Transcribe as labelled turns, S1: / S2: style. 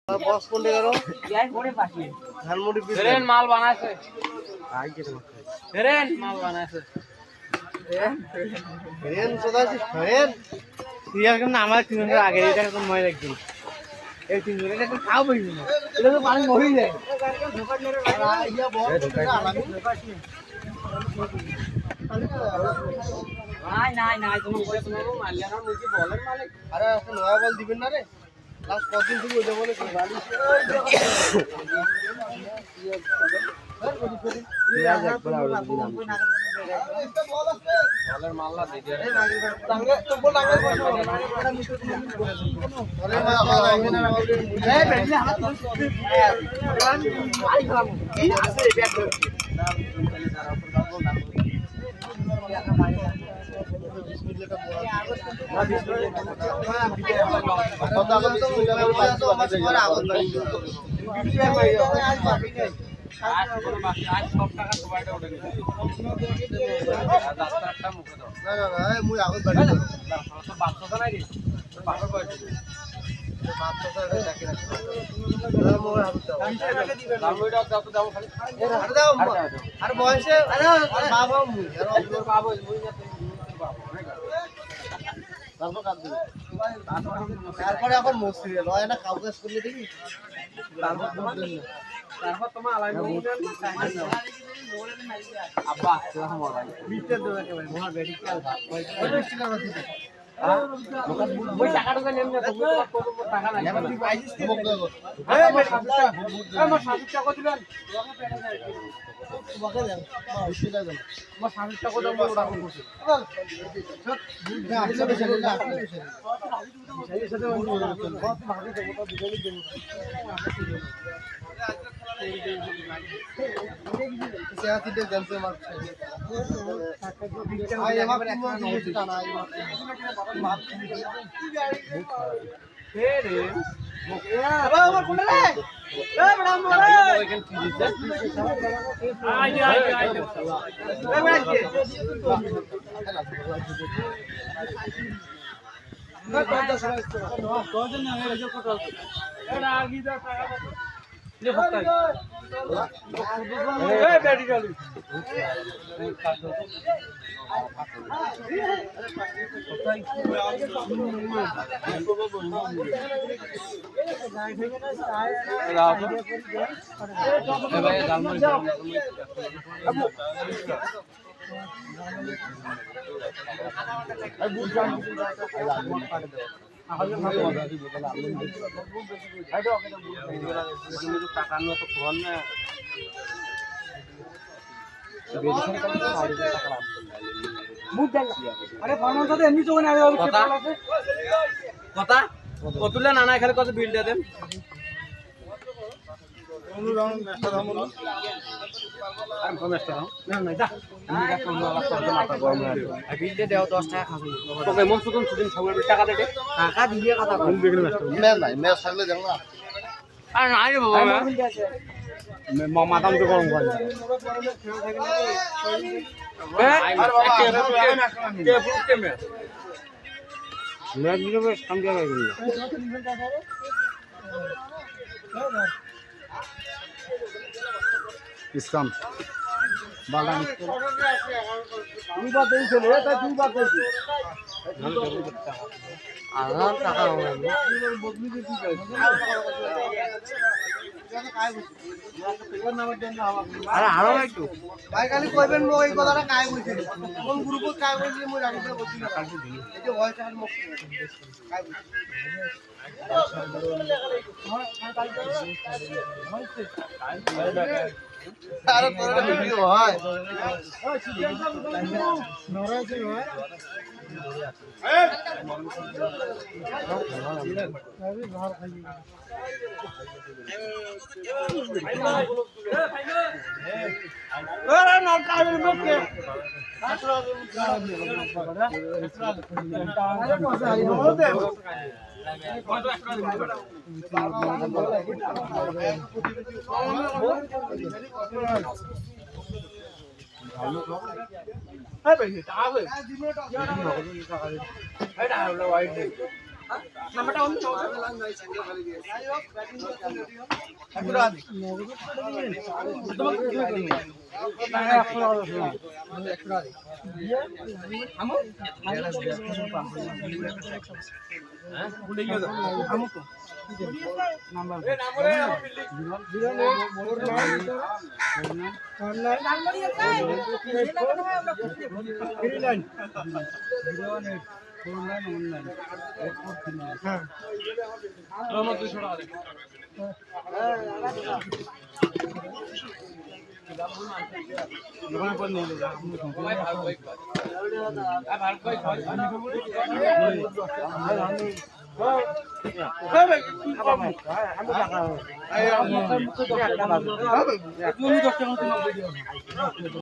S1: boss कोण करो
S2: यार थोड़े बाकी
S1: धानमुड़ी पीस
S2: हेरेन माल बनाছে
S1: आई के तो
S2: हेरेन माल बनाছে
S1: हेरेन सोदासी हेरेन ইয়ার কেন আমার 3 দিন আগে এটা কোন ময় একদিন এই 3 দিন এটা খাও পাইবি না এটা তো পানি মরি যায় ইয়া বল আলামি
S2: নাই নাই তুমি উপরে তুমি মারলে না মুজি বলের মালিক
S1: আরে একটা নয়া বল দিবেন না রে লাস্ট কতদিন থেকে ওইটা বলে কি গাড়ি
S2: বলের মাল্লা দিয়ে দে
S1: টাঙ্গে তো বল টাঙ্গে আরে মা এই বেটি হাত আই খাম এই আছে ব্যাট তারপরে এখন মস্তি লয় না কাউ কাজ করলে দেখি
S2: তারপর তোমার আলাদা আব্বা এরকম আলাদা
S1: বিটে দেবে একেবারে মহা বেডি কাল
S2: ওই টাকাটা নেন না তুমি টাকা নাই
S1: তুই পাইছিস কি বক দাও
S2: আমার 60 টাকা দিবেন
S1: বকে দেন বেশি লাগে
S2: আমার 60 টাকা দাম ওটা কোন করছে
S1: না এটা বেশি না
S2: সেই সাথে কত ভাগে দেব তো দিবেন দেব
S1: সিয়াতিতে জলতে মার আই এবারে একটা নয় টানা আই
S2: হে রে
S1: আমার কোন রে এ বড় মোরে
S2: ওইখান কি দিছে আই এ বড় কি না কত সময় কত না এর যে কত এটা আগি দা টাকা লে ফটাই এই ব্যাটারি চালু টাকা নিয়ে তো ফোন না
S1: আরে ফরমান সাথে এমনি চোখে না
S2: কথা কতুলে নানা এখানে কত বিল দিয়ে দেন টাকা দিয়ে কথা আর নাই বাবা মাতাম তো গরম করে
S1: ইসলাম বাগান দুই বার দেই চলে তাই দুই বার দেই
S2: আলাম টাকা
S1: বদলি দিয়ে কি করে
S2: আরে আরো একটু
S1: ভাই খালি কইবেন মো এই কথাটা কাই কইছিল কোন গ্রুপত কাই কইছিল মই জানি না বলছি না এই যে ভয়েস আর মুখ কাই আরে তোরা ভিডিও হয় নরাজ হয় নাম্বারটা অন্য
S2: আমার 200 টাকা দে